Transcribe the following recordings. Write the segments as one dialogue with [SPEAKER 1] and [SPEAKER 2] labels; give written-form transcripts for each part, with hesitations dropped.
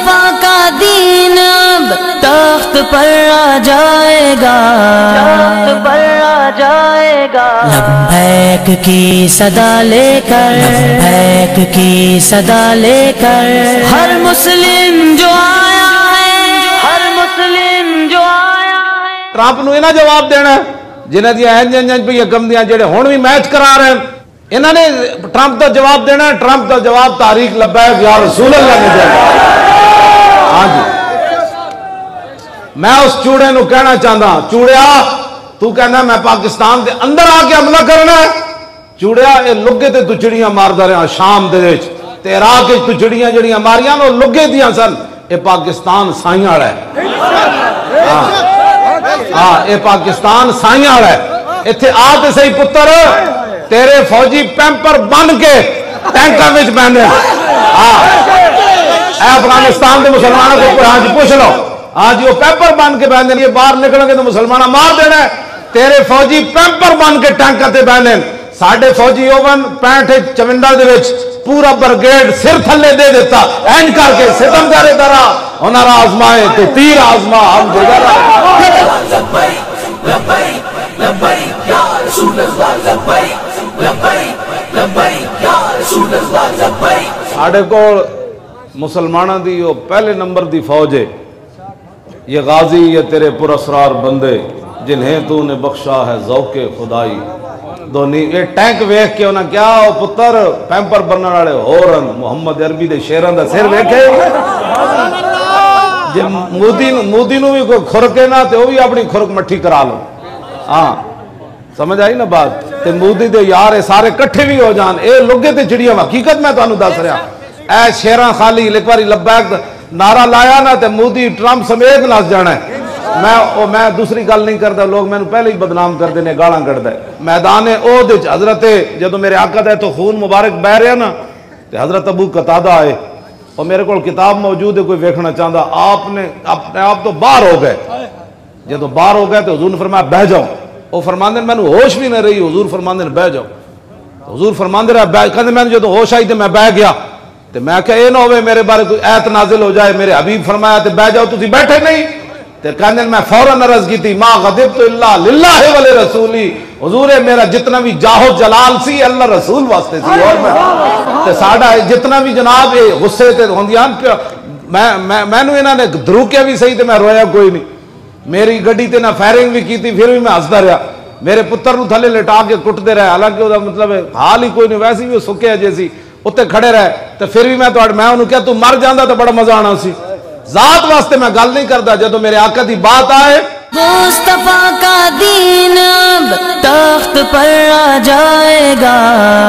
[SPEAKER 1] مصطفیٰ کا دین اب تخت پر آ جائے گا، تخت پر آ جائے گا، لبیک کی صدا لے کر، لبیک کی صدا لے کر، ہر مسلم جو آیا ہے، ہر مسلم جو آیا ہے۔
[SPEAKER 2] ٹرمپ نو انہاں جواب دینا ہے جنہاں دی انج پہ کم دیاں جڑے ہن بھی میچ کرا رہے ہیں، انہوں نے ٹرمپ کا جواب دینا ہے۔ ٹرمپ کا جواب تحریک لبیک یا رسول اللہ نے دینا۔ ہاں جی، میں اس چوڑے نو کہنا چاہتا، چوڑیا تو کہنا میں پاکستان دے اندر آ کے حملہ کرنا ہے، چوڑیا یہ لگے تے تو چڑیاں ماردا رہا شام دے وچ تے عراق وچ تو چڑیاں جڑیاں ماریاں نو لگے دیاں سن، اے پاکستان سائیاں والا ہے۔ ہاں اے پاکستان سائیاں والا ہے۔ ایتھے آ تے صحیح پتر، تیرے فوجی پیمپر بن کے ٹینکاں وچ بہندے، ہاں اے افغانستان دے مسلمانوں کو کوئی ہاں جی پوچھ لو، ہاں جی وہ پیمپر بن کے بہندے، یہ باہر نکل کے تو مسلمانہ مار دینا ہے۔ تیرے فوجی پیمپر بن کے ٹینکاں تے بہندے، ساڈے فوجی اوون 65 54 دے وچ پورا برگیڈ سر تھلے دے دیتا، اینج کر کے ستم کرے درا انہاں را آزمائے تو تیر آزما ہم جگر ساڑھے کو مسلمانہ دی وہ پہلے نمبر دی فوج ہے، یہ غازی یہ تیرے پراسرار بندے جنہیں تو نے بخشا ہے ذوق خدائی دونی۔ یہ ٹینک ویکھ کے انہاں کیا او پتر پیمپر بننے والے ہورن محمد عربی دے شیران دا سر ویکھے جے مودی نو بھی کوئی کھرکے نہ تے وہ بھی اپنی کھرک مٹھی کرا لو۔ ہاں سمجھ آئی نا بات، تے مودی دے یار سارے کٹھے بھی ہو جان، اے لوگے تے چڑیاں حقیقت میں تانوں دس رہا۔ اے شیراں خالی ایک باری لبیک نعرہ لایا نا تے مودی ٹرمپ سمیت نس جانا ہے۔ میں دوسری گل نہیں کرتا، لوگ میں پہلے ہی بدنام کر دینے گالاں کر دے۔ میدان احد وچ حضرت جدو میرے آقا دے تو خون مبارک بہ رہا نا تے حضرت ابو قتادہ آئے اور میرے کو کتاب موجود ہے، کوئی ویکھنا چاہتا، آپ نے اپنے آپ تو باہر ہو گئے۔ جدو باہر ہو گئے تو حضور نے فرمایا بہ جاؤ، وہ فرماندے میں نے ہوش بھی نہ رہی، حضور فرماندے نے بہ جاؤ، حضور فرماندے رہا کہندے میں نے جدو ہوش آئی تے میں بہ گیا تے میں کہ اے نہ ہوئے میرے بارے کوئی ایت نازل ہو جائے، میرے حبیب فرمایا تے بہ جاؤ تسی بیٹھے نہیں تے کہندے میں فوراً عرض کی تھی ما غضبت الا للہ ولرسولی، حضور میرا جتنا بھی جاہو جلال سی اللہ رسول واسطے سی، اور میں ساڑھا جتنا بھی جناب غصے تے ہوندیان پہ میں نے انہوں نے دروکیا بھی صحیح تے میں رویا کوئی نہیں، میری گڈی تے نہ فائرنگ بھی کی تھی پھر بھی میں ہسدا رہا، میرے پتر نو تھلے لٹا کے کٹتے رہے، حالانکہ وہ مطلب حال ہی کوئی نہیں، ویسے بھی وہ سکے جیسی اتنے کھڑے رہے تو پھر بھی میں انہوں کیا تو مر جاندہ تو بڑا مزہ آنا سی۔ ذات واسطے میں گل نہیں کرتا، جدو میرے آقا دی بات آئے
[SPEAKER 1] مصطفیٰ کا دین اب تخت پر آ جائے گا،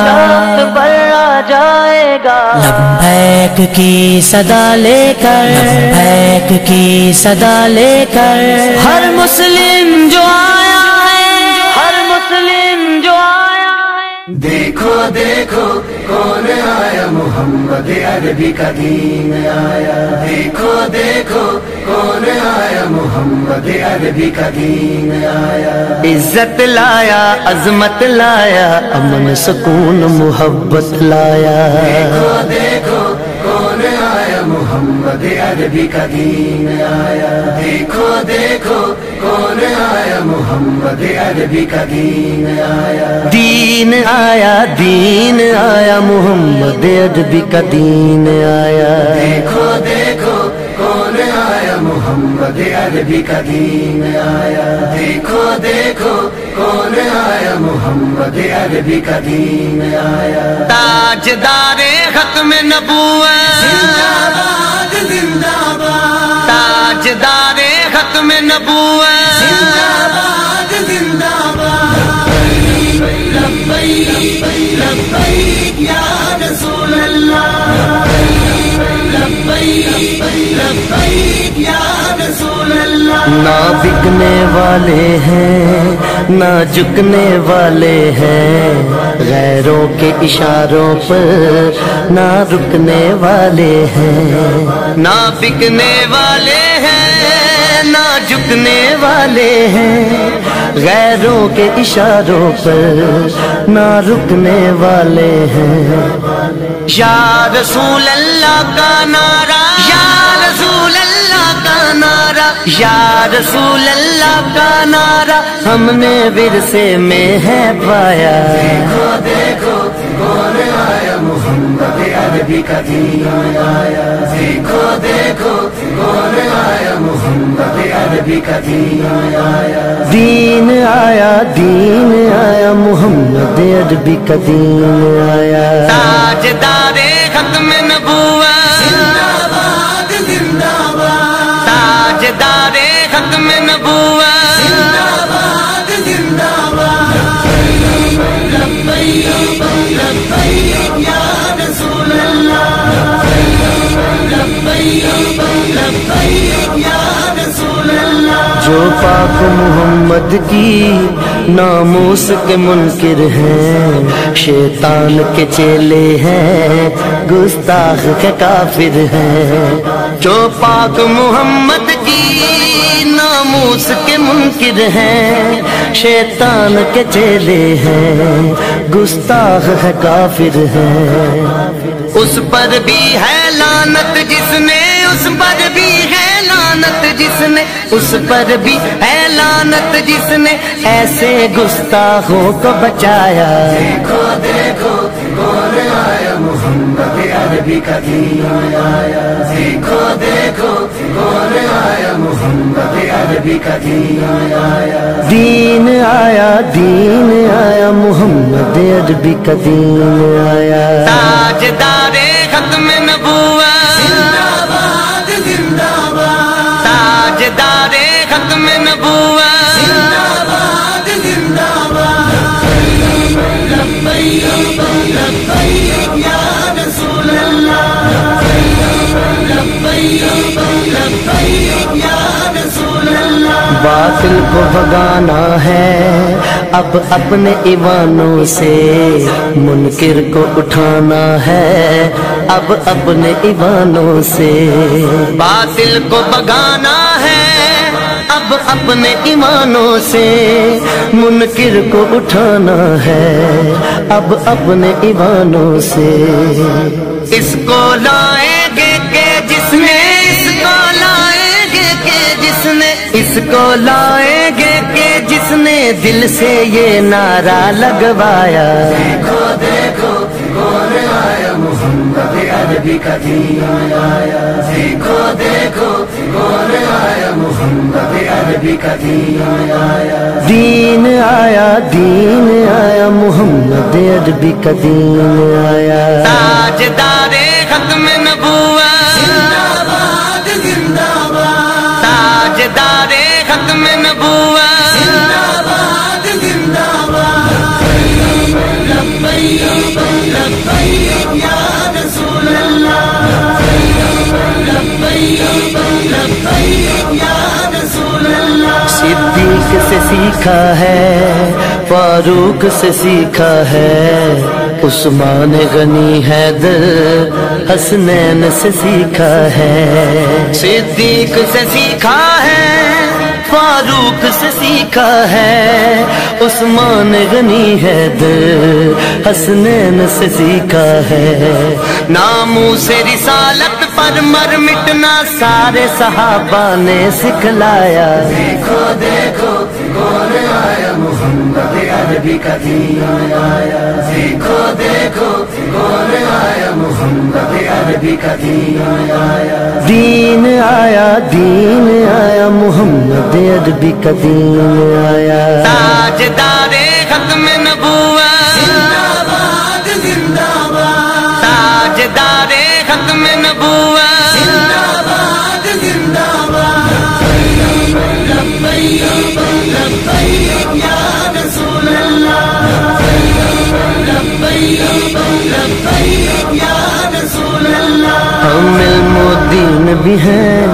[SPEAKER 1] تخت پر آ جائے گا، لبیک کی صدا لے کر، لبیک کی صدا لے کر، ہر مسلم جو آیا ہے، ہر مسلم جو آیا ہے۔
[SPEAKER 3] دیکھو دیکھو کون آیا، محمد عربی کا دین آیا، دیکھو دیکھو کون آیا، محمد عربی کا دین آیا،
[SPEAKER 4] عزت لایا، عظمت لایا، امن سکون محبت لایا،
[SPEAKER 3] دیکھو دیکھو کون آیا، محمد عربی کا دین آیا، دیکھو دیکھو کون آیا، محمد عربی کا دین آیا،
[SPEAKER 4] دین آیا، دین آیا، محمد عربی کا دین آیا،
[SPEAKER 3] دیکھو دیکھو کون آیا، محمد عربی کا دین آیا، دیکھو دیکھو کون آیا، محمد عربی کا دین آیا،
[SPEAKER 4] تاجدار ختم نبوت،
[SPEAKER 3] زندہ باد زندہ باد،
[SPEAKER 4] تاجدار ختم نبوت،
[SPEAKER 3] زندہ باد زندہ باد، لبیک لبیک یا رسول اللہ، لبیک لبیک یا رسول اللہ،
[SPEAKER 4] نہ بکنے والے ہیں نہ جھکنے والے ہیں، غیروں کے اشاروں پر نہ رکنے والے ہیں، نہ بکنے والے ہیں نہ جھکنے والے ہیں، غیروں کے اشاروں پر نہ رکنے والے ہیں، یا رسول اللہ کا نعرہ، یا رسول اللہ کا نعرہ ہم نے ورثے میں ہے پایا.
[SPEAKER 3] دیکھو دیکھو کون آیا محمد عربی کا دین آیا. دیکھو دیکھو کون آیا محمد عربی کا دین آیا.
[SPEAKER 4] دین آیا دین آیا محمد عربی کا دین آیا. تاجدار ختم نبوت
[SPEAKER 3] زندہ باد زندہ باد.
[SPEAKER 4] تاجدار ختم نبوت
[SPEAKER 3] زندہ باد زندہ باد. لبیک لبیک یا رسول اللہ. لبیک لبیک یا رسول اللہ.
[SPEAKER 4] جو پاک محمد کی ناموس کے منکر ہیں شیطان کے چیلے ہیں گستاخ کے کافر ہیں. جو پاک محمد کی ناموس کے منکر ہیں شیطان کے چیلے ہیں گستاخ ہے کافر ہیں. اس پر بھی ہے لعنت جس نے اس پر بھی ہے لعنت جس نے اس پر بھی ہے لعنت جس نے ایسے گستاخوں کو بچایا.
[SPEAKER 3] دیکھو دیکھو کون آیا محمد عربی کا دین آیا. دیکھو دیکھو کون آیا محمد عربی کا دین آیا.
[SPEAKER 4] دین آیا دین آیا محمد عربی کا دین آیا. تاجدار ختم نبوت
[SPEAKER 3] زندہ باد زندہ باد.
[SPEAKER 4] تاجدار ختم نبوت
[SPEAKER 3] زندہ باد زندہ باد. لبیک لبیک یا رسول اللہ. لبیک لبیک یا رسول اللہ.
[SPEAKER 4] باطل کو بھگانا ہے اب اپنے ایوانوں سے منکر کو اٹھانا ہے اب اپنے ایوانوں سے. باطل کو بھگانا ہے اب اپنے ایمانوں سے منکر کو اٹھانا ہے اب اپنے ایمانوں سے. اس کو لائیں گے کہ جس نے اس کو لائیں گے کہ جس نے اس کو لائیں گے کہ جس نے دل سے یہ نعرہ لگوایا.
[SPEAKER 3] دیکھو دیکھو کون آیا محمد عربی کا دین آیا. دیکھو دیکھو کون آیا محمد عربی کا دین آیا.
[SPEAKER 4] دین آیا دین آیا محمد عربی کا دین آیا. تاجدار ختم نبوت
[SPEAKER 3] زندہ باد زندہ باد.
[SPEAKER 4] تاجدار ختم نبوت
[SPEAKER 3] زندہ باد زندہ باد. لبیک لبیک یا رسول اللہ. لبیک لبیک یا رسول اللہ.
[SPEAKER 4] صدیق سے سیکھا ہے فاروق سے سیکھا ہے عثمان غنی حیدر حسنین سے سیکھا ہے. صدیق سے سیکھا ہے فاروق سے سیکھا ہے عثمان غنی حیدر حسنین سے سیکھا ہے. ناموس رسالت پر مر مٹنا سارے صحابہ نے سکھلایا.
[SPEAKER 3] دیکھو دیکھو کون آیا محمد عربی کا دین آیا. دیکھو دیکھو کون آیا محمد عربی کا دین آیا.
[SPEAKER 4] دین آیا دین آیا محمد عربی کا دین آیا. تاجدار ختم نبوت
[SPEAKER 3] زندہ باد زندہ باد.
[SPEAKER 4] تاجدار ختم نبوت
[SPEAKER 3] زندہ باد زندہ باد. لبیک لبیک یا رسول اللہ. لبیک لبیک یا رسول اللہ.
[SPEAKER 4] ہم علم و دین بھی ہیں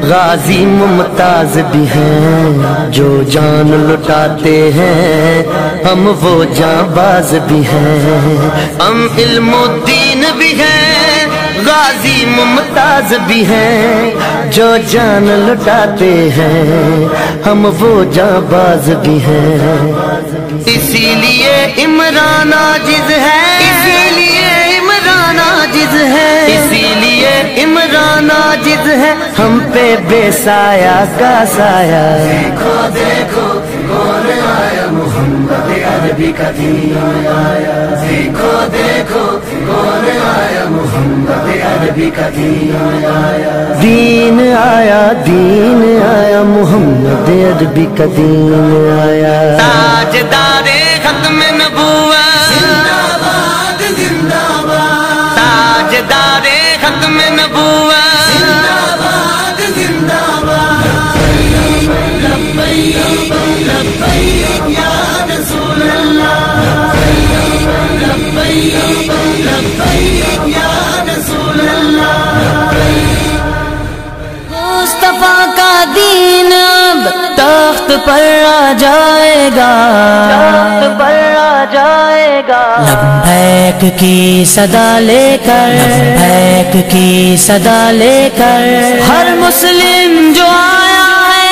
[SPEAKER 4] غازی ممتاز بھی ہیں جو جان لٹاتے ہیں ہم وہ جاں باز بھی ہیں. ہم علم و دین بھی ہیں غازی ممتاز بھی ہیں جو جان لٹاتے ہیں ہم وہ جاں باز بھی ہیں. اسی لیے عمران عاجز ہے اسی لیے عمران عاجز ہے اسی لیے عمران عاجز ہے ہم پہ بے سایہ کا سایہ.
[SPEAKER 3] دیکھو دیکھو کون آیا محمد عربی کا دین آیا. دیکھو دیکھو کون آیا محمد عربی کا دین آیا.
[SPEAKER 4] دین آیا دین آیا محمد عربی کا دین آیا. تاجدار ختم نبوت
[SPEAKER 3] زندہ باد زندہ باد.
[SPEAKER 4] تاجدار ختم نبوت
[SPEAKER 3] زندہ باد زندہ باد. لبیک لبیک یا رسول اللہ. لبیک لبیک یا رسول اللہ.
[SPEAKER 1] مصطفیٰ کا دین اب تخت پر آ جائے گا. تخت پر آ جائے گا. لبیک کی صدا لے کر. لبیک کی صدا لے کر. ہر مسلم جو آیا ہے.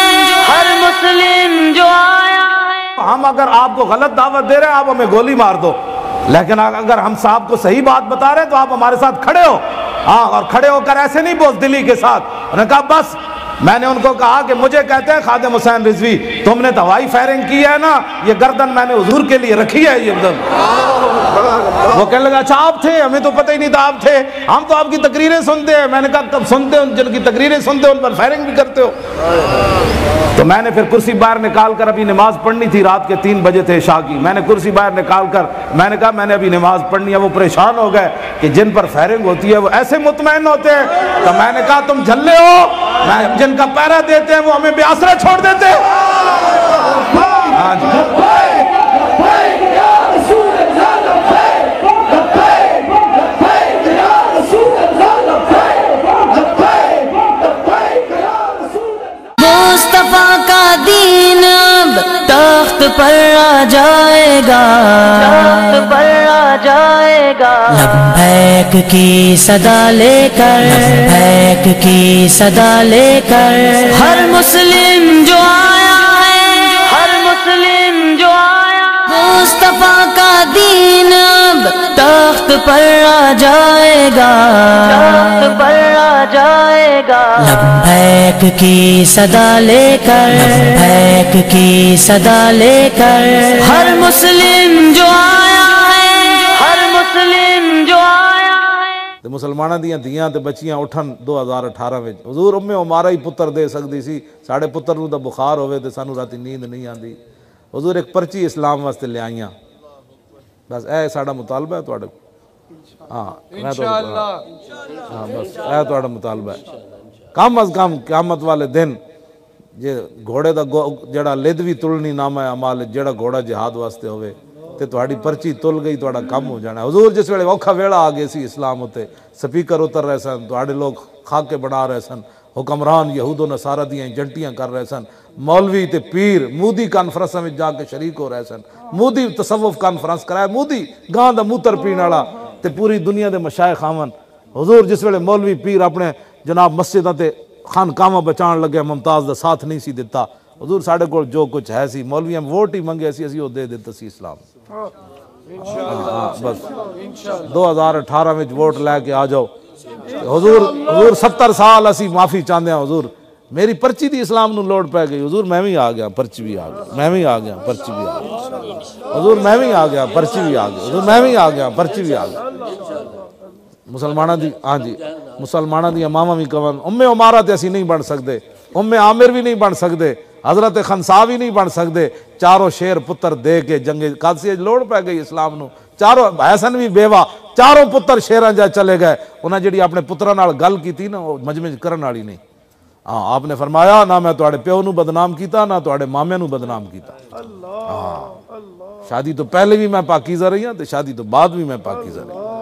[SPEAKER 1] ہر مسلم جو آیا ہے.
[SPEAKER 2] ہم اگر آپ کو غلط دعوت دے رہے ہیں آپ ہمیں گولی مار دو، لیکن اگر ہم صاحب کو صحیح بات بتا رہے ہیں تو آپ ہمارے ساتھ کھڑے ہو. ہاں، اور کھڑے ہو کر ایسے نہیں بزدلی کے ساتھ. انہوں نے کہا بس، میں نے ان کو کہا کہ مجھے کہتے ہیں خادم حسین رضوی، تم نے تو ہوائی فائرنگ کی ہے نا، یہ گردن میں نے حضور کے لیے رکھی ہے. یہ وہ کہنے لگا اچھا آپ تھے، ہمیں تو پتہ ہی نہیں تھا آپ تھے، ہم تو آپ کی تقریریں سنتے ہیں. میں نے کہا کب سنتے ہو؟ جن کی تقریریں سنتے ہو ان پر فائرنگ بھی کرتے ہو. تو میں نے پھر کرسی باہر نکال کر، ابھی نماز پڑھنی تھی، رات کے 3 بجے تھے عشاء کی، میں نے کرسی باہر نکال کر میں نے کہا میں نے ابھی نماز پڑھنی ہے. وہ پریشان ہو گئے کہ جن پر فائرنگ ہوتی ہے وہ ایسے مطمئن ہوتے ہیں. تو میں نے کہا تم جھلے ہو، جن کا پہرا دیتے ہیں وہ ہمیں بے آسرا چھوڑ دیتے ہیں. ہاں جی.
[SPEAKER 1] مصطفیٰ کا دین اب تخت پر آ جائے گا. تخت پر آ جائے گا. لبیک کی صدا لے کر. لبیک کی صدا لے کر. ہر مسلم جو آیا ہے. ہر مسلم جو آیا ہے. مصطفیٰ کا دین اب تخت پر آ جائے گا. تخت پر آ جائے گا. لبیک کی صدا لے کر. لبیک کی صدا لے کر. ہر مسلم جو آیا ہے. ہر مسلم جو آیا ہے.
[SPEAKER 2] تے مسلماناں دیاں دھیاں تے بچیاں اٹھن 2018 وچ. حضور ام عمارہ ہی پتر دے سکدی سی، ساڈے پتر نوں تے بخار ہوے تے سانوں راتی نیند نہیں آندی. حضور ایک پرچی اسلام واسطے لے آئیاں، بس اے ساڈا مطالبہ ہے تواڈے. ہاں انشاءاللہ. ہاں بس اے تواڈا مطالبہ ہے. کم از کم قیامت والے دن جے گھوڑے دا جڑا لد بھی تلنی نامہ اعمال، جڑا گھوڑا جہاد واسطے ہوئے تے تہاڈی پرچی تل گئی، تہاڈا کم ہو جانا. حضور جس ویلے اوکھا ویلا آ گئے سی اسلام اتے، سپیکر اتر رہے سن، تہاڈے لوگ خاکے بنا رہے سن، حکمران یہود و نصارہ دیاں جنٹیاں کر رہے سن، مولوی تے پیر مودی کانفرنس میں جا کے شریک ہو رہے سن، مودی تصوف کانفرنس کرائے، مودی گاں دا موتر پین والا تے پوری دنیا دے مشائخ آون. حضور جس ویلے مولوی پیر اپنے جناب مسجداں تے خانقاہاں بچان لگے، ممتاز دا ساتھ نہیں سی دیتا. حضور ساڈے کول جو کچھ ہے سی، مولویاں ووٹ ہی منگے سی، اسی وہ دے دیتا سی اسلام. بس 2018 میں ووٹ لے کے آ جاؤ. حضور 70 سال اسی معافی چاہتے ہیں. حضور میری پرچی دی اسلام نو لوڑ پہ گئی. حضور میں بھی آ گیا، پرچی بھی آ گیا، میں بھی آ گیا، پرچی بھی آ گیا. حضور میں بھی آ گیا، پرچی بھی آ گیا. حضور میں بھی آ گیا، پرچی بھی آ گیا. مسلمانہ دی ہاں جی مسلمانہ دی ماما بھی کون ام عمارہ تے اسی نہیں بن سکتے، ام عامر بھی نہیں بن سکتے، حضرت خنسا بھی نہیں بن سکتے. چاروں شیر پتر دے کے جنگ قادسیہ لوڑ پہ گئی اسلام نو. چاروں حسن بھی بیوہ، چاروں پتر شیراں جا چلے گئے. انہاں جڑی اپنے پتراں نال گل کیتی نا وہ مجمع کرن والی نہیں. ہاں آپ نے فرمایا نہ میں تواڈے پیو نو بدنام کیتا، نہ تواڈے مامے نو بدنام کیتا. ہاں شادی تو پہلے بھی میں پاکیزہ رہی ہوں تے شادی تو بعد بھی میں پاکیزہ رہی ہوں.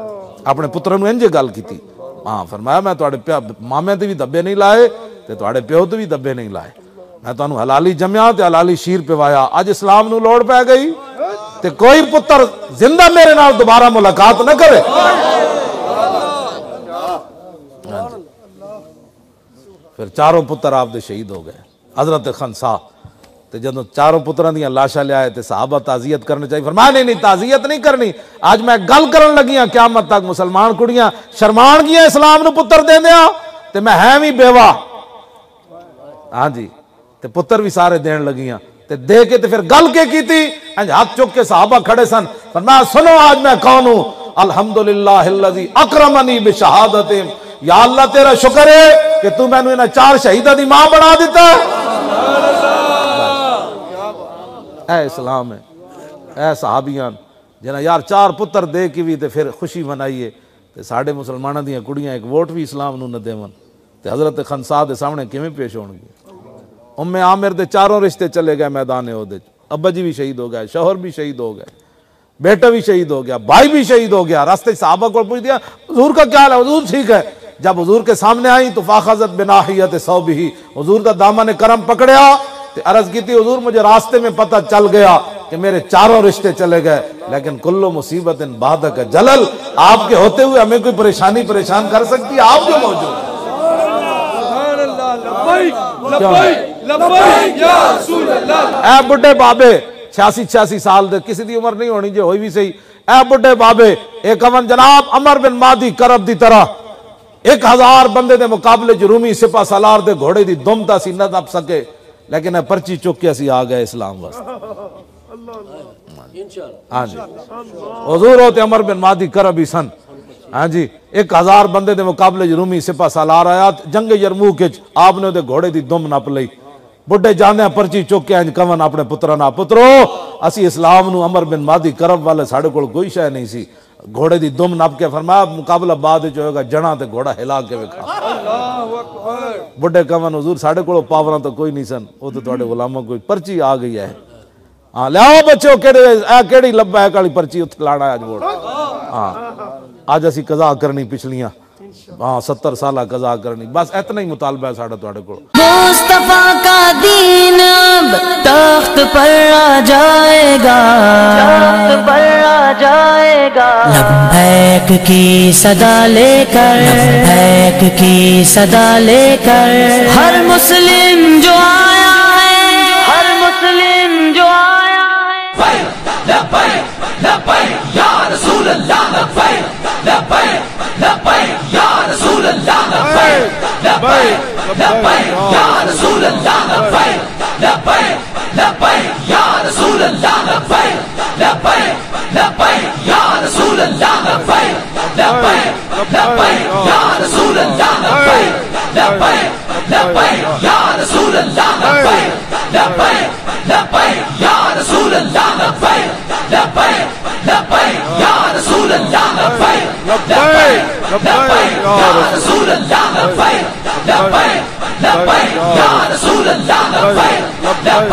[SPEAKER 2] اپنے پتراں نو انج گل کیتی. ہاں فرمایا میں تواڈے مامے تے بھی دبے نہیں لائے تے تواڈے پیو تے بھی دبے نہیں لائے. میں تانوں حلالی جمیا تے حلالی شیر پوایا. اج اسلام نو لوڑ پہ گئی تے کوئی پتر زندہ میرے نال دوبارہ ملاقات نہ کرے. پھر چاروں پتر آپ دے شہید ہو گئے. حضرت خنسا تے جدوں چاروں پتراں دیاں لاشاں لے آئے تے صحابہ تعزیت کرنے چاہیے، فرمایا نہیں تعزیت نہیں کرنی، آج میں گل کرن لگیاں قیامت تک مسلمان کڑیاں شرمان گیاں اسلام نو پتر دیندیاں تے میں ہے بھی بیوہ، ہاں جی تے پتر بھی سارے دین لگیاں تے دے کے تے پھر گل کے کیتی، ہاتھ چک کے صحابہ کھڑے سن، فرمایا سنو آج میں کون ہوں، الحمدللہ الذی اکرمنی بشہادتہم، یا اللہ تیرا شکر ہے کہ تو میں نے چار شہیدہ دی ماں بنا دیتا ہے۔ اے اسلام ہے، اے صحابیان جنہاں یار چار پتر دے کی بھی تے پھر خوشی منائیے تے ساڑھے مسلمانہ دیاں کڑیاں ایک ووٹ بھی اسلام نو نہ دیون تے حضرت خنسا دے سامنے کیویں پیش ہون گے۔ عامر دے چاروں رشتے چلے گئے میدان عہد، ابا جی بھی شہید ہو گئے، شوہر بھی شہید ہو گئے، بیٹا بھی شہید ہو گیا، بھائی بھی شہید ہو گیا۔ راستے صحابہ کو پوچھ دیا حضور کا کیا حال ہے، حضور ٹھیک ہے۔ جب حضور کے سامنے آئی تو فاخذت بناحیت ثوبہ، حضور دا دامن کرم پکڑیا تے عرض کی تھی حضور مجھے راستے میں پتہ چل گیا کہ میرے چاروں رشتے چلے گئے، لیکن کل مصیبت بعدک جلل، آپ کے ہوتے ہوئے ہمیں کوئی پریشان کر سکتی ہے، آپ جو موجود ہیں۔ اے بڑھے بابے 86 سال دے، کسی دی عمر نہیں ہونی جو ہوئی بھی صحیح، اے بڑھے بابے ایک امن جناب عمر بن مادی کرب دی طرح 1000 بندے دے مقابلے جرومی سپاہ سالار دے گھوڑے دی دم تا سی نہ نپ سکے، لیکن پرچی چک کے اسی آ گئے اسلام واسطے۔ ہاں جی حضور ہوتے عمر بن مادی کرب ہی سن، ہاں جی 1000 بندے دے مقابلے جرومی سپاہ سالار آیا، جنگ یرموک وچ آپ نے دے گھوڑے دی دم نپ لئی، بڑھے جاندے پرچی چک کے انج کون اپنے پتراں پترو اسی اسلام نو عمر بن مادی کرب والے ساڈے کول کوئی شے نہیں سی، گھوڑے دی دم نپ کے فرمایا مقابلہ بعد وچ ہوئے گا جڑاں تے گھوڑا ہلا کے وکھا۔ بڑھے کون حضور ساڈے کول پاوراں تو کوئی نہیں سن، او تے تواڈے غلاماں کوئی پرچی آ گئی ہے، ہاں لیاؤ بچو کیڑی لبیک والی پرچی اتھے لانا ہے اج ووٹ، ہاں آج اسی قضا کرنی پچھلیاں، ہاں 70 سالہ قضا کرنی، بس اتنا ہی مطالبہ ہے ساڈا تواڈے کول۔
[SPEAKER 1] مصطفیٰ کا دین اب تخت پر آ جائے گا، تخت پر آ جائے گا، لبیک کی صدا لے کر، لبیک کی صدا لے کر، ہر مسلم جو آیا ہے، ہر مسلم جو آیا ہے،
[SPEAKER 3] لبیک لبیک یا رسول اللہ، لبیک لبیک لبیک یا رسول اللہ، لبیک لبیک لبیک یا رسول اللہ، لبیک لبیک لبیک یا رسول اللہ، لبیک لبیک لبیک یا رسول اللہ، لبیک لبیک لبیک یا رسول اللہ، لبیک لبیک لبیک یا رسول اللہ، لبیک لبیک لبیک یا رسول اللہ، لبیک لبیک لبیک یا رسول اللہ، لبیک لبیک لبیک یا رسول اللہ، لبیک لبیک لبیک یا رسول اللہ، لبیک لبیک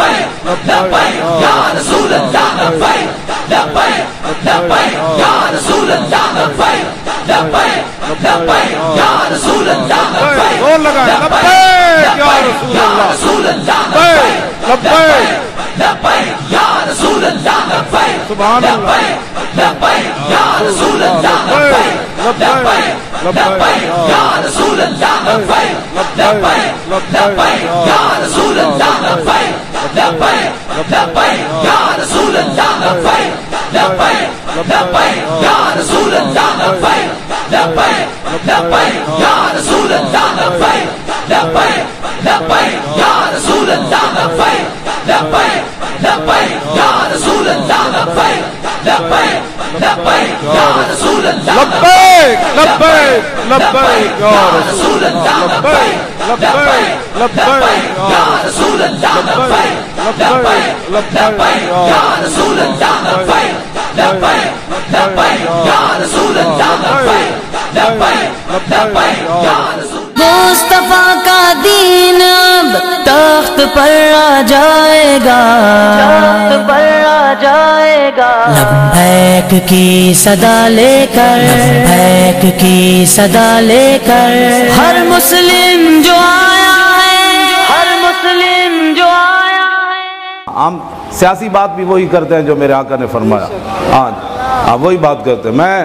[SPEAKER 3] لبیک یا رسول اللہ، لبیک لبیک لبیک یا رسول اللہ، لبیک لبیک لبیک یا رسول اللہ، لبیک لبیک یا رسول اللہ، لبیک لبیک یا رسول اللہ، لبیک
[SPEAKER 2] سبحان اللہ،
[SPEAKER 3] لبیک یا رسول اللہ، لبیک لبیک یا رسول اللہ، لبیک لبیک یا رسول اللہ، لبیک لبیک یا رسول اللہ، لبیک لبیک یا رسول اللہ، لبیک لبیک یا رسول اللہ، لبیک لبیک یا رسول اللہ، لبیک لبیک یا رسول اللہ، لبیک لبیک یا رسول اللہ،
[SPEAKER 2] لبیک لبیک لبیک یا رسول اللہ، لبیک لبیک
[SPEAKER 3] یا رسول اللہ، لبیک لبیک یا رسول اللہ، لبیک لبیک لبیک یا رسول اللہ، لبیک لبیک لبیک یا رسول۔
[SPEAKER 1] مصطفیٰ کا دین اب تخت پر آ جائے گا، تخت پر آ جائے گا، لبیک کی صدا لے کر، لبیک کی صدا لے کر، ہر مسلم جو آیا ہے، ہر مسلم جو آیا ہے۔
[SPEAKER 2] ہم سیاسی بات بھی وہی کرتے ہیں جو میرے آقا نے فرمایا، ہاں وہی بات کرتے ہیں۔ میں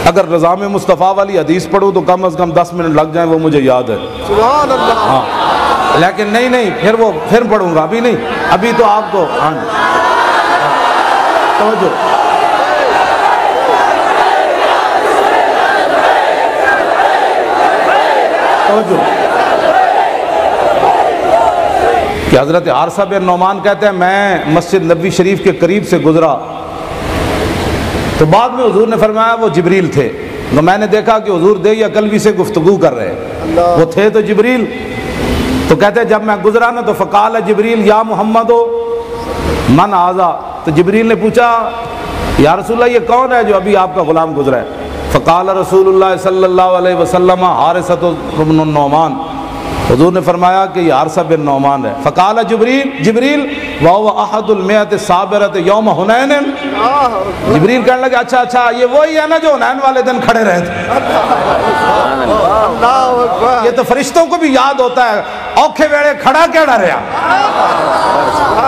[SPEAKER 2] اگر نظام مصطفیٰ والی حدیث پڑھوں تو کم از کم 10 منٹ لگ جائیں، وہ مجھے یاد ہے،
[SPEAKER 5] سبحان اللہ،
[SPEAKER 2] ہاں لیکن نہیں پھر پڑھوں گا، ابھی نہیں، ابھی تو آپ کو ہاں جی توجہ کہ حضرت عارثہ بن نعمان کہتے ہیں میں مسجد نبوی شریف کے قریب سے گزرا تو بعد میں حضور نے فرمایا وہ جبریل تھے، تو میں نے دیکھا کہ حضور دہیا کلوی سے گفتگو کر رہے ہیں، وہ تھے تو جبریل۔ تو کہتے ہیں جب میں گزرا نا تو فقال جبریل یا محمد من ھذا، تو جبریل نے پوچھا یا رسول اللہ یہ کون ہے جو ابھی آپ کا غلام گزرا ہے؟ فقال رسول اللہ صلی اللہ علیہ وسلم حارثہ بن النعمان، حضور نے فرمایا کہ یہ حارثہ بن نعمان ہے۔ فقال جبریل وهو احد المئۃ الصابرۃ یوم حنین، جبریل کہنے لگے اچھا یہ وہی ہے نا جو حنین والے دن کھڑے رہے تھے۔ یہ تو فرشتوں کو بھی یاد ہوتا ہے، اوکھے ویڑے کھڑا کیڑا رہا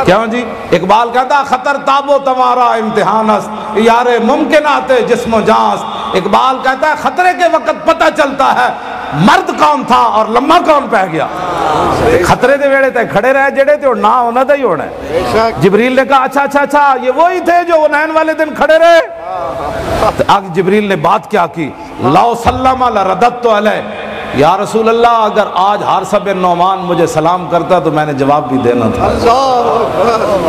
[SPEAKER 2] کیوں جی؟ اقبال کہتا خطر تابو تمہارا امتحان است یار ممکنات جسم و جان۔ اقبال کہتا ہے خطرے کے وقت پتہ چلتا ہے مرد کون تھا اور لمحہ کون پہ گیا۔ خطرے دے ویڑے تے کھڑے رہے جڑے تے نہ ہونا تھا ہی ہونا ہے۔ جبریل نے کہا اچھا یہ وہی تھے جو حنین والے دن کھڑے رہے۔ آگے جبریل نے بات کیا کی، لو سلم لرددت علیہ، یا رسول اللہ اگر آج حارثہ بن نعمان مجھے سلام کرتا تو میں نے جواب بھی دینا تھا۔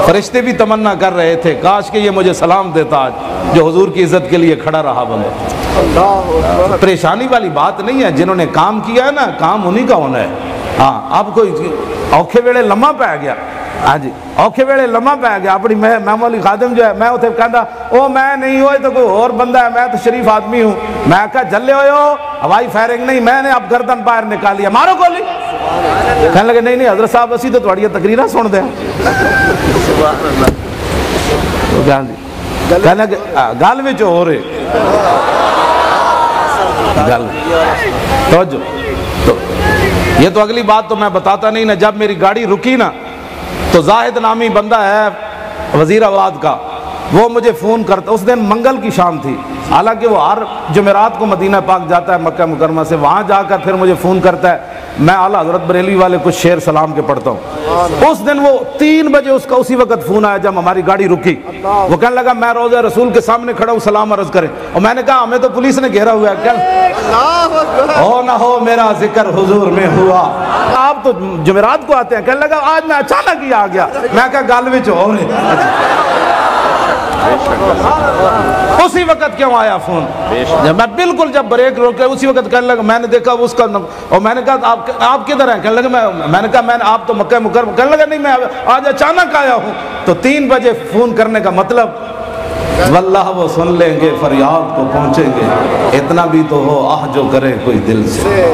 [SPEAKER 2] فرشتے بھی تمنا کر رہے تھے کاش کہ یہ مجھے سلام دیتا آج جو حضور کی عزت کے لیے کھڑا رہا بندہ۔ پریشانی والی بات نہیں ہے، جنہوں نے کام کیا ہے نا کام انہی کا ہونا ہے۔ ہاں اب کوئی اوکھے ویڑے لمحہ پہ گیا، ہاں جی اوکھے ویڑے لمحہ پہ گیا، اپنی معمولی خادم جو ہے میں اتنے کہتا او میں نہیں ہوئے تو کوئی اور بندہ ہے، میں تو شریف آدمی ہوں، میں کہا جلے ہوئے ہو ہوائی فائرنگ نہیں، میں نے اب گردن باہر نکالی، مارو گولی۔ کہنے لگے نہیں حضرت صاحب اسی تو تھوڑی تقریرہ سن دیں۔ کہنے لگے گل وچ ہو رہے گل توجہ۔ تو یہ تو اگلی بات تو میں بتاتا نہیں نا، جب میری گاڑی رکی نا تو زاہد نامی بندہ ہے وزیر آباد کا، وہ مجھے فون کرتا، اس دن منگل کی شام تھی، حالانکہ وہ ہر جمعرات کو مدینہ پاک جاتا ہے مکہ مکرمہ سے، وہاں جا کر پھر مجھے فون کرتا ہے، میں اعلیٰ حضرت بریلوی والے کچھ شعر سلام کے پڑھتا ہوں۔ اس دن وہ 3 بجے اس کا اسی وقت فون آیا جب ہماری گاڑی رکی، وہ کہنے لگا میں روضہ رسول کے سامنے کھڑا ہوں سلام عرض کریں، اور میں نے کہا ہمیں تو پولیس نے گھیرا ہوا ہے، ہو نہ ہو میرا ذکر حضور میں ہوا، آپ تو جمعرات کو آتے ہیں، کہنے لگا آج میں اچانک ہی آ گیا، میں کہا گل وچ ہو رہے اسی وقت کیوں آیا فون؟ میں بالکل جب بریک روکے اسی وقت کہنے لگا، میں نے دیکھا اس کا، اور میں نے کہا آپ کدھر ہیں؟ کہنے لگا میں نے کہا آپ تو مکہ مکرمہ، کہنے لگا نہیں میں آج اچانک آیا ہوں۔ تو 3 بجے فون کرنے کا مطلب واللہ وہ سن لیں گے فریاد کو پہنچیں گے، اتنا بھی تو ہو آہ جو کرے کوئی دل سے۔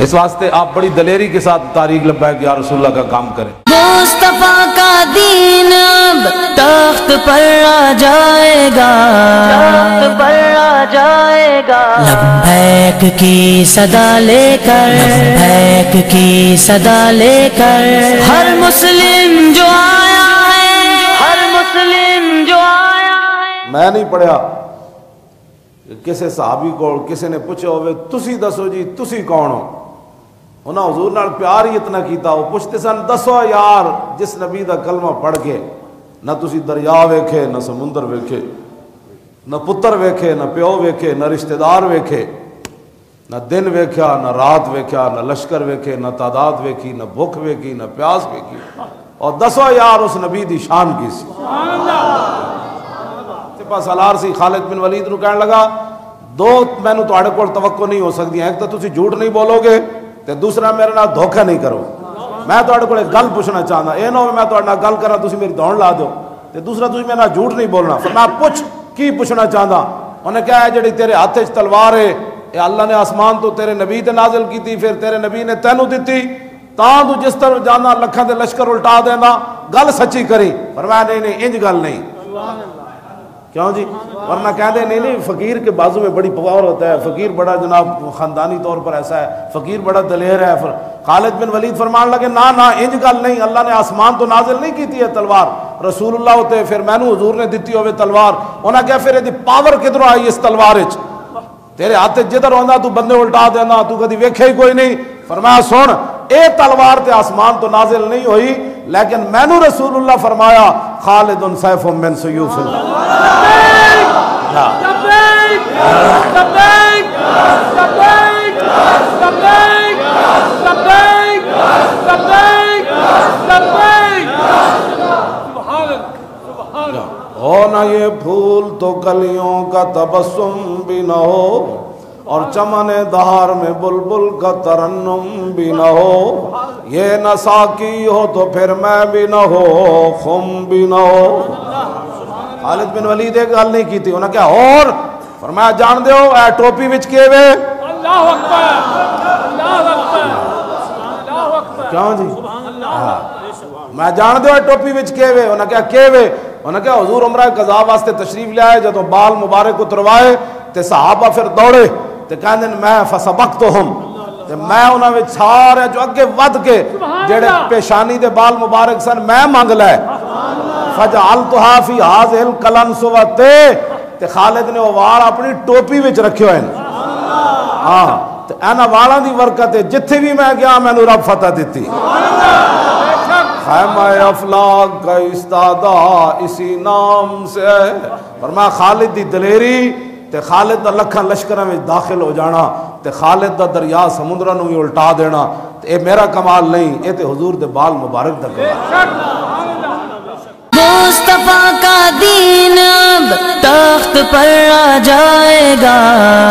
[SPEAKER 2] اس واسطے آپ بڑی دلیری کے ساتھ تاریخ لبیک یا رسول اللہ کا کام کریں۔
[SPEAKER 1] مصطفیٰ کا دین اب تخت پر آ جائے گا، تخت پر آ جائے گا، لبیک کی صدا لے کر، لبیک کی صدا لے کر، ہر مسلم جو آیا ہے، ہر مسلم جو آیا ہے۔
[SPEAKER 2] میں نہیں پڑھیا کسی صحابی کو کسی نے پوچھا ہوئے تسی دسو جی تسی کون ہو، انہاں حضور نال پیار ہی اتنا کیتا، وہ پوچھتے سن دسو یار جس نبی دا کلمہ پڑھ کے نہ تسی دریا ویکھے نہ سمندر ویکھے نہ پتر ویکھے نہ پیو ویکھے نہ رشتہ دار ویکھے نہ دن ویکھیا نہ رات ویکھیا نہ لشکر ویکھے نہ تعداد ویکھی نہ بھوک ویکھی نہ پیاس ویکھی، اور دسو یار اس نبی دی شان کی سی۔ سپاہ سالار سی خالد بن ولید نو کہنے لگا دو مینوں تواڈے کول توقع نہیں ہو سکدی، ایک تو تسی جھوٹ نہیں بولو گے تے دوسرا میرے نال دھوکا نہیں کرو۔ میں تواڈے کول ایک گل پوچھنا چاہتا، اے نہ ہو میں تواڈے نال گل کراں تسی میری دوڑ لا دیو، تے دوسرا تسی میرے نال جھوٹ نہیں بولنا۔ فرمایا پوچھ کی پوچھنا چاہتا؟ انہیں کہا ہے جڑی تیرے ہاتھ وچ تلوار ہے اے اللہ نے آسمان تو تیرے نبی تے نازل کیتی، پھر تیرے نبی نے تینوں دتی، تاں تو جس طرح جانا لکھاں دے لشکر الٹا دینا، گل سچی کری۔ فرمایا نہیں انج گل نہیں، کیوں جی؟ ورنہ کہہ دے نہیں فقیر کے بازو میں بڑی پاور ہوتا ہے، فقیر بڑا جناب خاندانی طور پر ایسا ہے، فقیر بڑا دلیر ہے۔ خالد بن ولید فرمان لگے نہ انج گل نہیں، اللہ نے آسمان تو نازل نہیں کیتی ہے تلوار، رسول اللہ ہوتے پھر مینوں حضور نے دتی ہوئے تلوار۔ انہاں کہا پھر یہ پاور کدھروں آئی اس تلوار وچ؟ تیرے ہاتھ جدھر ہوندا تو بندے الٹا دینا، تو کدی ویکھے ہی کوئی نہیں۔ فرمایا سن اے تلوار تے آسمان تو نازل نہیں ہوئی، لیکن مینو رسول اللہ فرمایا خالد سیف من سیوف اللہ۔ ہو نہ یہ پھول تو کلیوں کا تبسم بھی نہ ہو، اور چمن دہار میں بلبل کا ترنم بھی نہ ہو، یہ نہ ساقی ہو تو پھر میں بھی نہ ہو، خم بھی نہ ہو۔ خالد بن ولید ایک گل نہیں کی تھی، انہوں نے کیا اور فرمایا جان دیو اے ٹوپی وچ کے وے
[SPEAKER 5] اللہ اکبر اللہ اکبر اللہ اکبر
[SPEAKER 2] کیوں جی میں جان دیو اے ٹوپی وچ کے وے، انہوں نے کیا کے وے، انہوں نے کیا حضور عمرہ قضا واسطے تشریف لے آئے، جدوں بال مبارک اتروائے تے صحابہ پھر دوڑے تے کہندے میں فسبقتہم، تے میں انہاں وچ سارے جو اگے ود کے جڑے پیشانی دے بال مبارک سن میں منگ لے، فجعلتھا فی ھذہ القلنسوۃ، تے خالد نے وہ وال اپنی ٹوپی وچ رکھے ہوئے ہاں تے انہاں والاں دی برکت جتھے بھی میں گیا مینوں رب فتح دتی۔ خیمہ افلاک کا استادہ اسی نام سے ہے، فرمایا خالد دی دلیری تے خالد دا لکھاں لشکراں وچ داخل ہو جانا تے خالد دا دریا سمندراں نوں ہی الٹا دینا، تے اے میرا کمال نہیں، اے تے حضور دے بال مبارک دا کمال۔
[SPEAKER 1] مصطفیٰ کا دین اب تخت پر آ جائے گا،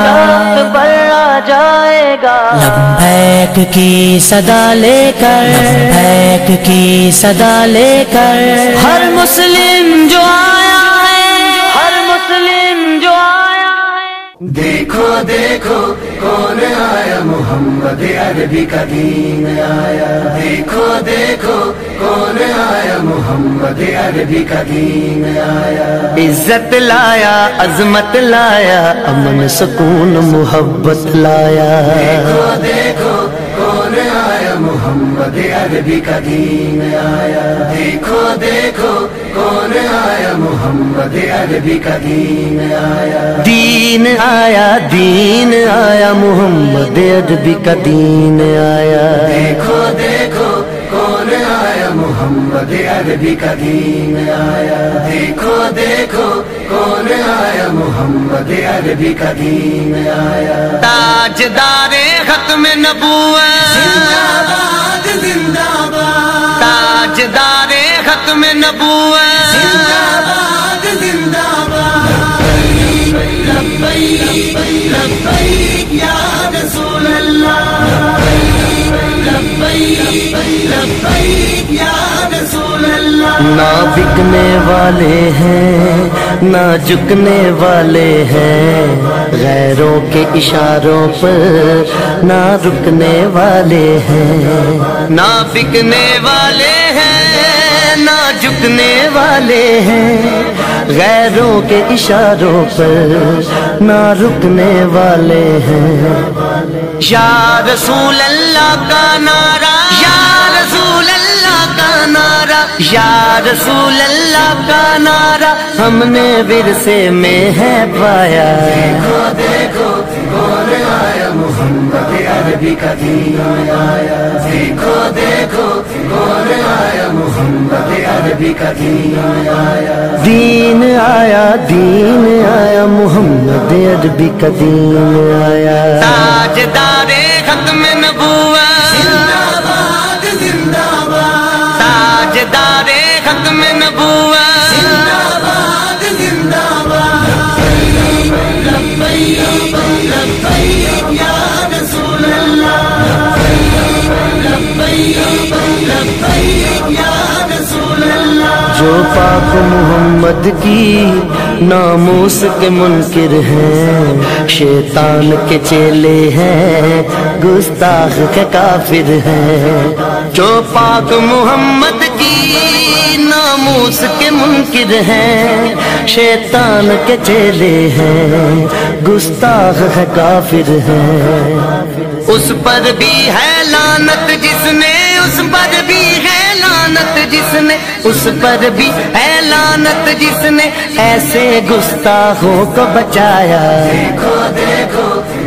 [SPEAKER 1] تخت پر آ جائے گا، لبیک کی صدا لے کر، لبیک کی صدا لے کر، ہر مسلم جو آیا ہے، ہر مسلم جو آیا ہے،
[SPEAKER 3] دیکھو دیکھو کون آیا، محمد عربی کا دین آیا، دیکھو دیکھو کون آیا، محمد عربی کا دین آیا،
[SPEAKER 4] عزت لایا، عظمت لایا، امن سکون محبت لایا،
[SPEAKER 3] دیکھو دیکھو کون آیا، محمد عربی کا دین آیا، دیکھو دیکھو کون آیا، محمد عربی کا دین آیا،
[SPEAKER 4] دین آیا، دین آیا، محمد عربی کا دین آیا،
[SPEAKER 3] دیکھو دیکھو کون آیا، محمد عربی کا دین آیا، دیکھو دیکھو کون آیا، محمد عربی کا دین آیا،
[SPEAKER 4] تاجدار ختم نبوت،
[SPEAKER 3] زندہ باد زندہ باد،
[SPEAKER 4] تاجدار ختم نبوت،
[SPEAKER 3] زندہ باد زندہ باد، لبیک لبیک یا رسول اللہ، لبیک لبیک یا رسول اللہ،
[SPEAKER 4] نہ بکنے والے ہیں نہ جھکنے والے ہیں، غیروں کے اشاروں پر نہ رکنے والے ہیں، نہ بکنے والے ہیں نہ جھکنے والے ہیں، غیروں کے اشاروں پر نہ رکنے والے ہیں، یا رسول اللہ کا نعرہ، یا رسول اللہ کا نعرہ، یا رسول اللہ کا نعرہ ہم نے ورثے میں ہے پایا،
[SPEAKER 3] دیکھو دیکھو کون آیا، محمد عربی کا دین آیا، دیکھو دیکھو کون آیا، محمد عربی کا دین آیا،
[SPEAKER 4] دین آیا، دین آیا، محمد عربی کا دین آیا، تاجدار ختم نبوت،
[SPEAKER 3] زندہ باد زندہ باد،
[SPEAKER 4] تاجدار ختم نبوت،
[SPEAKER 3] زندہ باد زندہ باد، لبیک لبیک یا رسول اللہ، لبیک لبیک یا رسول اللہ،
[SPEAKER 4] جو پاک محمد کی ناموس کے منکر ہیں، شیطان کے چیلے ہیں، گستاخ کے کافر ہیں، جو پاک محمد کی ناموس کے منکر ہیں، شیطان کے چیلے ہیں، گستاخ ہے کافر ہیں، اس پر بھی ہے لعنت جس نے، اس پر بھی ہے لعنت جس نے، اس پر بھی ہے لعنت جس نے ایسے گستاخوں کو بچایا،
[SPEAKER 3] دیکھو دیکھو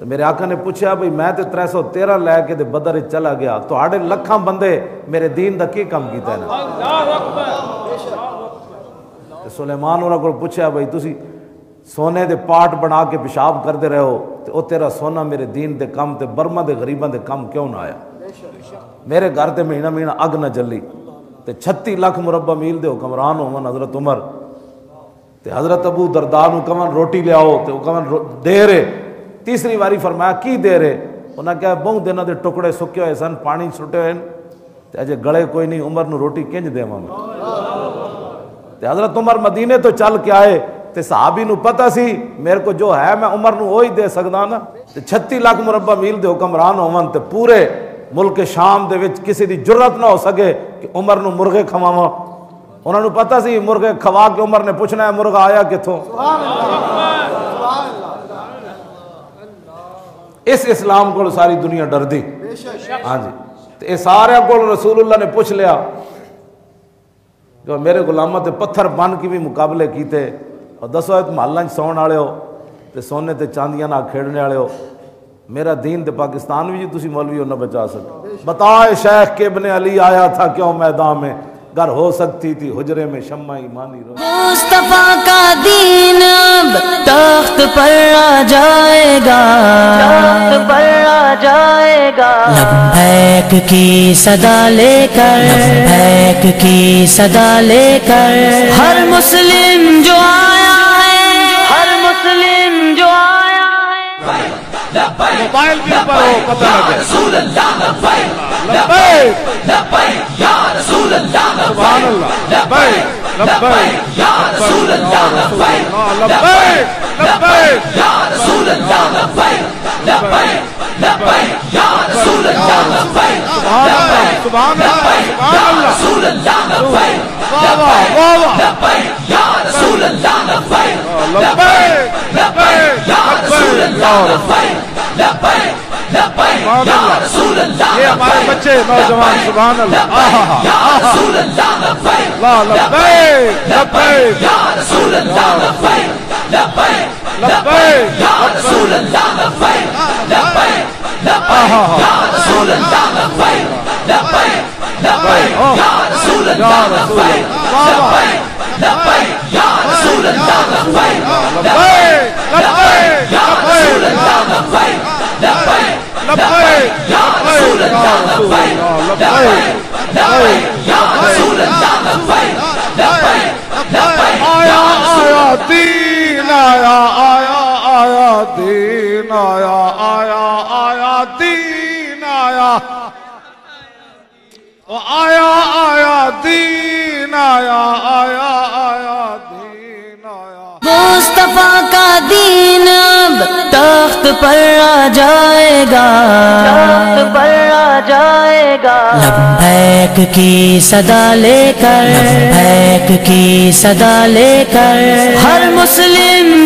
[SPEAKER 2] تو میرے آقا نے پوچھا بھئی میں تے 313 لے کے تے بدر وچ چلا گیا تو آڑے لکھاں بندے میرے دین دا کی کم کیتا ہے نا.
[SPEAKER 5] اللہ اکبر.
[SPEAKER 2] سلیمان انہاں کو پوچھا بھئی تسی سونے دے پاٹ بنا کے پیشاب کردے رہے ہو تے او تیرا سونا میرے دین دے کم تے برما دے غریباں دے کم کیوں نہ آیا؟ میرے گھر تے مہینہ مہینہ اگ نہ جلی تے 36 لاکھ مربع میل دے حکمران ہون حضرت عمر تے حضرت ابو درداء نو کمن روٹی لے آؤ تے او کمن دے رہے. تیسری واری فرمایا کی دے رہے؟ انہاں کہا بہت دنوں دے ٹکڑے سکے ہوئے سن پانی سٹے ہوئے تے اجے گڑے کوئی نہیں عمر نو روٹی کنج دیواں میں. تے حضرت عمر مدینے تو چل کے آئے تے صحابی نو پتہ سی میرے کو جو ہے میں عمر نو وہی دے سکدا نا. تے 36 لاکھ مربع میل دے حکمران ہون تے پورے ملک شام دے وچ کسی دی جرت نہ ہو سکے کہ عمر نو مرغے کھواواں. انہاں نو پتہ سی مرغے کھوا کے عمر نے پوچھنا ہے مرغا آیا کتھوں. اس اسلام کو ساری دنیا ڈر دی. ہاں جی تے سارے کو رسول اللہ نے پوچھ لیا جو میرے غلاماں تے پتھر بن کے بھی مقابلے کیتے اور دسو ایک محلہ سون والے ہو تے سونے تے چاندیاں نہ کھیڑنے والے ہو. میرا دین تے پاکستان بھی جی تسی مولوی ہو نہ بچا سکتے. بتائے شیخ کہ ابن علی آیا تھا کیوں میدان میں گر ہو سکتی تھی حجرے میں شمع ایمانی رو.
[SPEAKER 1] مصطفیٰ کا دین اب تخت پر آ جائے گا، تخت پر آ جائے گا. لبیک کی صدا لے کر، لبیک کی صدا لے کر ہر مسلم جو آیا ہے، ہر مسلم جو آیا ہے.
[SPEAKER 2] موبائل بھی پر ہو پتہ لگے
[SPEAKER 3] رسول اللہ لبیک
[SPEAKER 2] لبیک
[SPEAKER 3] لبیک یا رسول اللہ
[SPEAKER 2] سبحان اللہ لبیک لبیک
[SPEAKER 3] یا رسول اللہ لبیک
[SPEAKER 2] لبیک لبیک
[SPEAKER 3] یا رسول اللہ لبیک لبیک لبیک یا رسول اللہ لبیک
[SPEAKER 2] سبحان اللہ سبحان اللہ
[SPEAKER 3] رسول اللہ لبیک
[SPEAKER 2] واہ واہ واہ واہ
[SPEAKER 3] لبیک یا رسول اللہ لبیک
[SPEAKER 2] لبیک
[SPEAKER 3] لبیک یا رسول اللہ لبیک لبیک لبیک یا رسول اللہ
[SPEAKER 2] یہ ہمارے بچے نوجوان سبحان اللہ آہا
[SPEAKER 3] یا رسول اللہ لبیک
[SPEAKER 2] لا لبیک لبیک
[SPEAKER 3] یا رسول اللہ لبیک لبیک
[SPEAKER 2] لبیک
[SPEAKER 3] یا رسول اللہ لبیک لبیک لبیک یا رسول اللہ لبیک لبیک لبیک یا رسول اللہ لبیک لبیک لبیک یا رسول اللہ لبیک
[SPEAKER 2] لبیک لبیک
[SPEAKER 3] یا رسول اللہ لبیک لبیک
[SPEAKER 2] لبیک
[SPEAKER 3] یا رسول اللہ لبیک
[SPEAKER 2] لبیک
[SPEAKER 3] لبیک یا رسول اللہ لبیک لبیک لبیک
[SPEAKER 2] آیا آیا دین آیا آیا آیا دین آیا آیا آیا دین آیا آیا آیا دین آیا آیا آیا دین آیا.
[SPEAKER 1] مصطفیٰ کا دین اب تخت پر آ جائے گا، تخت پر آ جائے گا. لبیک کی صدا لے کر، لبیک کی صدا لے کر ہر مسلم